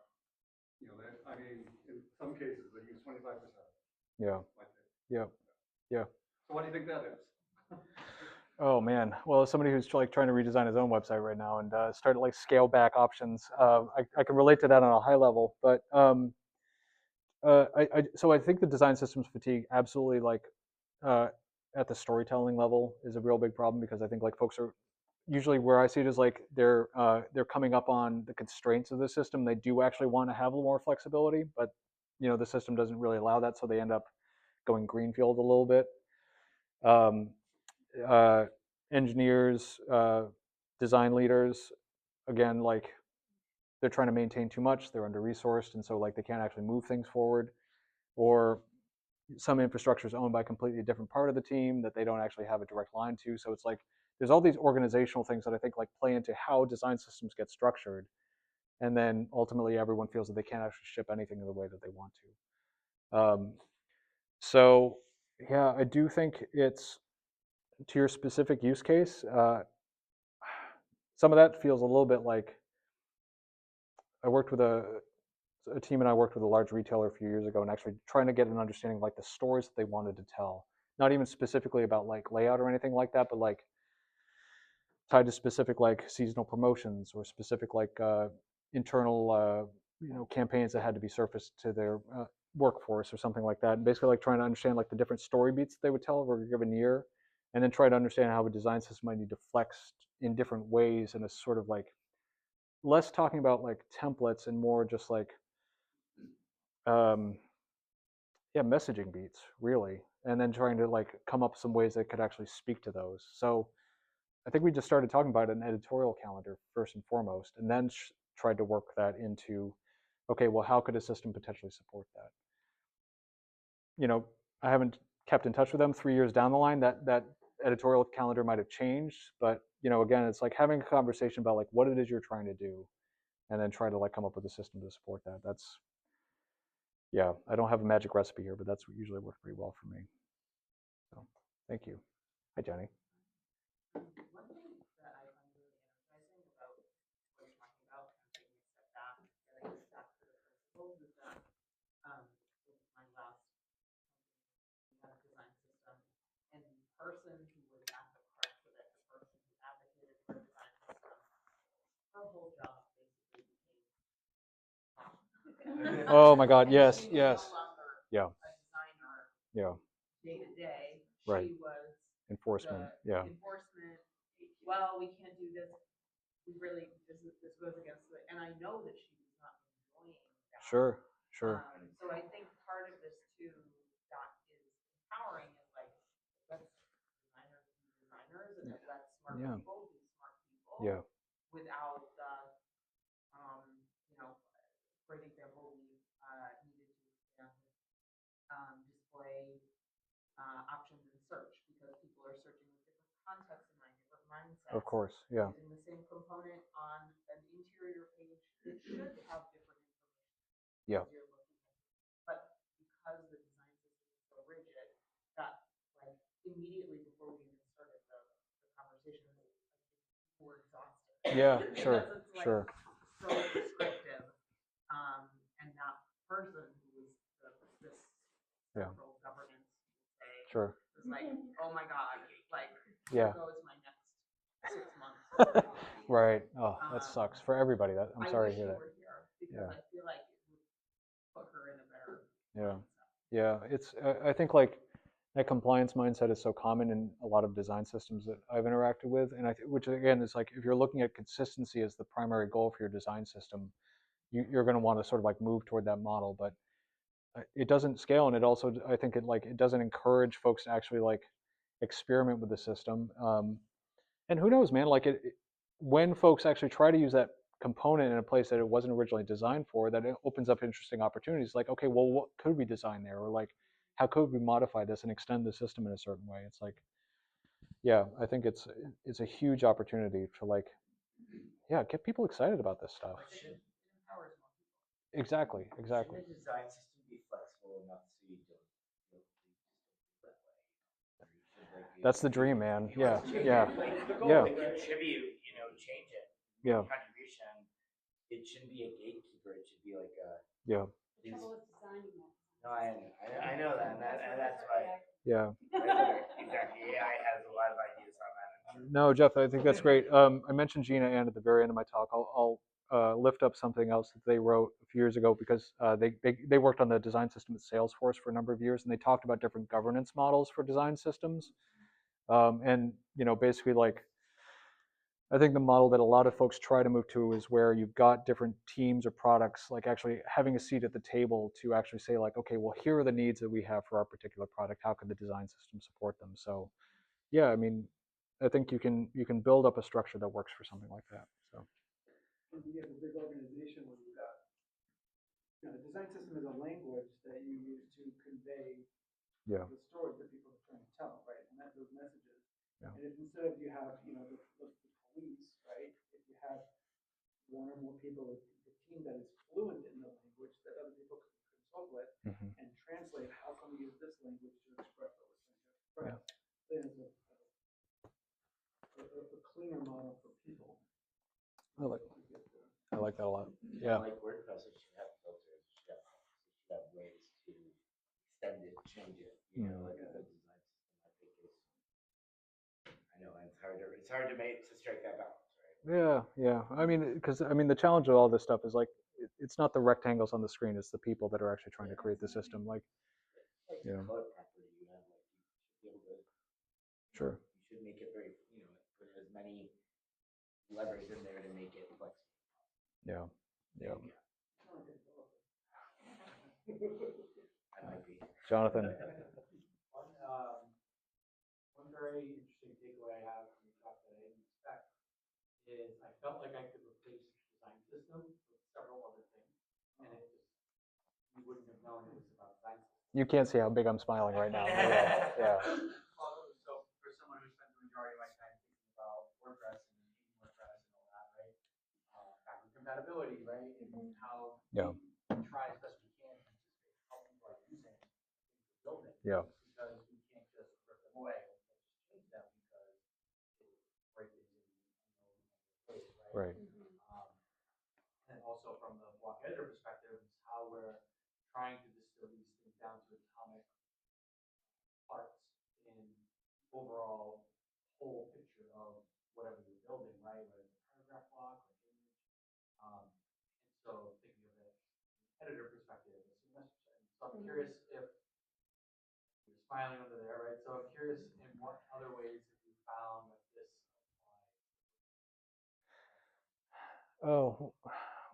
Speaker 2: mean, in some cases they use 25%.
Speaker 1: Yeah. Yeah. Yeah.
Speaker 2: So what do you think that is?
Speaker 1: Oh man, well, as somebody who's like trying to redesign his own website right now and start to like scale back options, I can relate to that on a high level. But so I think the design systems fatigue absolutely like at the storytelling level is a real big problem, because I think like folks are usually, where I see it is like they're coming up on the constraints of the system. They do actually want to have a little more flexibility, but the system doesn't really allow that, so they end up going greenfield a little bit. Um, Engineers, design leaders, again, like they're trying to maintain too much, they're under resourced, and so like they can't actually move things forward. Or some infrastructure is owned by a completely different part of the team that they don't actually have a direct line to. So it's like there's all these organizational things that I think like play into how design systems get structured, and then ultimately everyone feels that they can't actually ship anything in the way that they want to. So yeah, I do think it's, to your specific use case, some of that feels a little bit like I worked with a team, and I worked with a large retailer a few years ago, and actually trying to get an understanding of like the stories that they wanted to tell, not even specifically about like layout or anything like that, but like tied to specific like seasonal promotions or specific like internal campaigns that had to be surfaced to their workforce or something like that. And basically like trying to understand like the different story beats that they would tell over a given year, and then try to understand how a design system might need to flex in different ways, in a sort of like less talking about like templates and more just like um, messaging beats really, and then trying to like come up with some ways that could actually speak to those. So I think we just started talking about an editorial calendar first and foremost, and then tried to work that into, okay, well, how could a system potentially support that? I haven't kept in touch with them 3 years down the line. That editorial calendar might have changed, but again, it's like having a conversation about like what it is you're trying to do, and then try to like come up with a system to support that. That's, yeah, I don't have a magic recipe here, but that's what usually worked pretty well for me. So thank you. Hi, Jenny.
Speaker 5: One thing that I find really energizing about what you're talking about, kind of taking a step back, getting back to the principles, is that in my last company, we had a design system, and the person who was at the crux of it, the person who advocated for a design system, her whole job basically became
Speaker 1: Oh my God, yes,
Speaker 5: she was
Speaker 1: yes.
Speaker 5: no longer
Speaker 1: Yeah.
Speaker 5: a designer
Speaker 1: Yeah.
Speaker 5: day to day.
Speaker 1: Right.
Speaker 5: She was
Speaker 1: Enforcement.
Speaker 5: the
Speaker 1: Yeah.
Speaker 5: enforcement. Well, we can't do this. We really, this goes against it. And I know that she was not enjoying that.
Speaker 1: Sure. Sure.
Speaker 5: So I think part of this too, that is empowering, is like, let's designers be designers, and let smart
Speaker 1: Yeah.
Speaker 5: people be smart people.
Speaker 1: Yeah.
Speaker 5: Without the, for example, we needed to expand display options in search, because people are searching with different contexts in mind, different mindsets.
Speaker 1: Of course. Yeah.
Speaker 5: Using the same component on an interior page, it should have different information.
Speaker 1: Yeah.
Speaker 5: You're looking at it. But because the design system is so rigid, that like immediately before we even started the conversation, people were exhausted.
Speaker 1: Yeah. Sure.
Speaker 5: Because it's like
Speaker 1: Sure.
Speaker 5: so prescriptive, and that person who was this central governance, say,
Speaker 1: Sure.
Speaker 5: was like, oh my God, like,
Speaker 1: Yeah.
Speaker 5: here goes my next 6 months.
Speaker 1: Right. Oh, that sucks for everybody. I'm sorry to hear that.
Speaker 5: I wish you were here, because I feel like it would put her in a better mindset.
Speaker 1: Yeah. It's, I think like that compliance mindset is so common in a lot of design systems that I've interacted with, and which again is like, if you're looking at consistency as the primary goal for your design system, you're going to want to sort of like move toward that model, but it doesn't scale, and it also, I think it doesn't encourage folks to actually like experiment with the system. And who knows, man, like when folks actually try to use that component in a place that it wasn't originally designed for, that it opens up interesting opportunities. Like, okay, well, what could we design there, or like, how could we modify this and extend the system in a certain way? It's like, yeah, I think it's a huge opportunity to like, yeah, get people excited about this stuff.
Speaker 3: But should,
Speaker 1: Exactly,
Speaker 3: shouldn't
Speaker 1: exactly.
Speaker 3: the design system be flexible enough so you don't, you know, you just don't feel that way? Or you should like be
Speaker 1: That's the
Speaker 3: able to,
Speaker 1: dream, man.
Speaker 3: if you want
Speaker 1: Yeah,
Speaker 3: to change
Speaker 1: yeah,
Speaker 3: it, like,
Speaker 1: yeah,
Speaker 3: like contribute, you know, change it, make
Speaker 1: yeah,
Speaker 3: a contribution. It shouldn't be a gatekeeper. It should be like a.
Speaker 1: yeah,
Speaker 6: The trouble is designing that.
Speaker 3: No, I know that, and that's why.
Speaker 1: yeah.
Speaker 3: Exactly. AI has a lot of ideas on that.
Speaker 1: No, Jeff, I think that's great. I mentioned Gina Ann at the very end of my talk. I'll lift up something else that they wrote a few years ago, because they worked on the design system at Salesforce for a number of years, and they talked about different governance models for design systems. And basically, like, I think the model that a lot of folks try to move to is where you've got different teams or products, like actually having a seat at the table to actually say, like, okay, well, here are the needs that we have for our particular product. How can the design system support them? So yeah, I mean, I think you can build up a structure that works for something like that. So
Speaker 2: And you have a big organization where you've got, the design system is a language that you use to convey
Speaker 1: yeah,
Speaker 2: the story that people are trying to tell, right? And that those messages.
Speaker 1: Yeah.
Speaker 2: And if instead of you have, the police, right? If you have one or more people, the team that is fluent in the language that other people can consult with
Speaker 1: hmm
Speaker 2: and translate, how can we use this language to express what we're trying to express?
Speaker 1: Yeah.
Speaker 2: Then it's a cleaner model for people.
Speaker 1: I like that a lot. Yeah,
Speaker 3: Like WordPress, it should have filters. It should have ways to extend it, change it. You know, like a good design system. I think is. I know it's hard to make to strike that balance, right?
Speaker 1: yeah. I mean, because the challenge of all this stuff is like, it's not the rectangles on the screen; it's the people that are actually trying to create the system. Like,
Speaker 3: Like
Speaker 1: Yeah.
Speaker 3: to color properly, you have like you should be able to.
Speaker 1: sure,
Speaker 3: You should make it very, put as many levers in there to make it flexible.
Speaker 1: yeah, yeah.
Speaker 3: I might be.
Speaker 1: Jonathan,
Speaker 7: One very interesting takeaway I have from the talk that I didn't expect is I felt like I could replace design system with several other things, and it just, you wouldn't have known it was about design system.
Speaker 1: you can't see how big I'm smiling right now. Yeah,
Speaker 7: So for someone who spends the majority of my time thinking about WordPress and using WordPress and all that, right? Backward compatibility, right? And how
Speaker 1: Yeah.
Speaker 7: we try as best we can to anticipate how people are using things we're building.
Speaker 1: Yeah.
Speaker 7: Because we can't just rip them away. We can't just change them because it break things in ways, right?
Speaker 1: Right.
Speaker 7: And also from the block editor perspective, is how we're trying to distill these things down to atomic parts in overall whole picture of whatever you're building, right? Whether it's a paragraph block or an image. And so thinking of it from an editor perspective, a CMS perspective. So I'm curious if you're smiling under there, right? So I'm curious in what other ways have you found that this applies?
Speaker 1: Oh,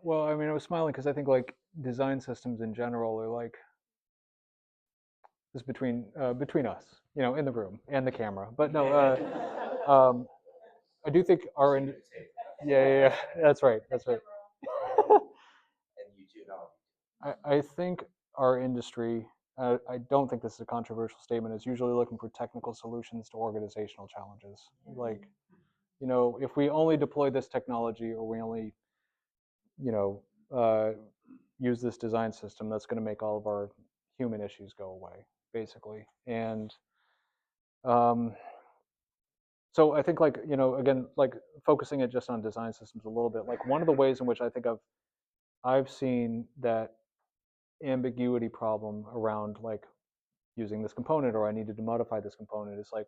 Speaker 1: well, I mean, I was smiling because I think like design systems in general are like, this between us, in the room and the camera. But no, I do think yeah, that's right, that's right.
Speaker 3: And you too, no.
Speaker 1: I think our industry, I don't think this is a controversial statement, is usually looking for technical solutions to organizational challenges. Like, if we only deploy this technology, or we only, use this design system, that's going to make all of our human issues go away, basically. And so I think, like, again, like focusing it just on design systems a little bit, like one of the ways in which I think I've seen that ambiguity problem around like using this component, or I needed to modify this component, is like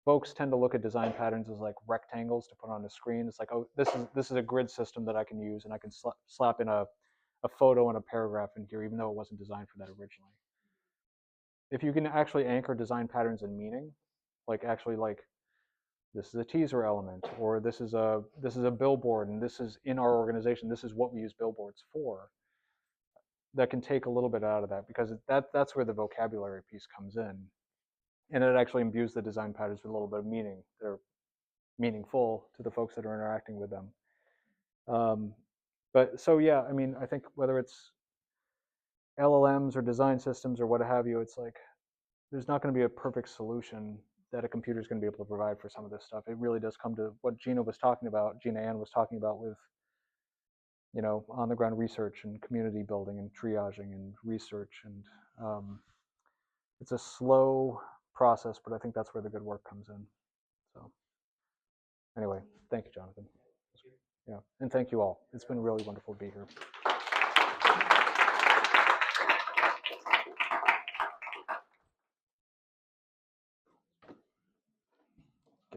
Speaker 1: folks tend to look at design patterns as like rectangles to put on a screen. It's like, oh, this is a grid system that I can use, and I can slap in a photo and a paragraph in here, even though it wasn't designed for that originally. If you can actually anchor design patterns in meaning, like actually like, this is a teaser element, or this is a billboard, and this is in our organization, this is what we use billboards for, that can take a little bit out of that, because that's where the vocabulary piece comes in, and it actually imbues the design patterns with a little bit of meaning. They're meaningful to the folks that are interacting with them. But so yeah, I mean, I think whether it's LLMs or design systems or what have you, it's like there's not going to be a perfect solution that a computer is going to be able to provide for some of this stuff. It really does come to what Gina was talking about, Gina Ann was talking about with, on the ground research and community building and triaging and research. And it's a slow process, but I think that's where the good work comes in. So anyway, thank you, Jonathan. Yeah, and thank you all. It's been really wonderful to be here.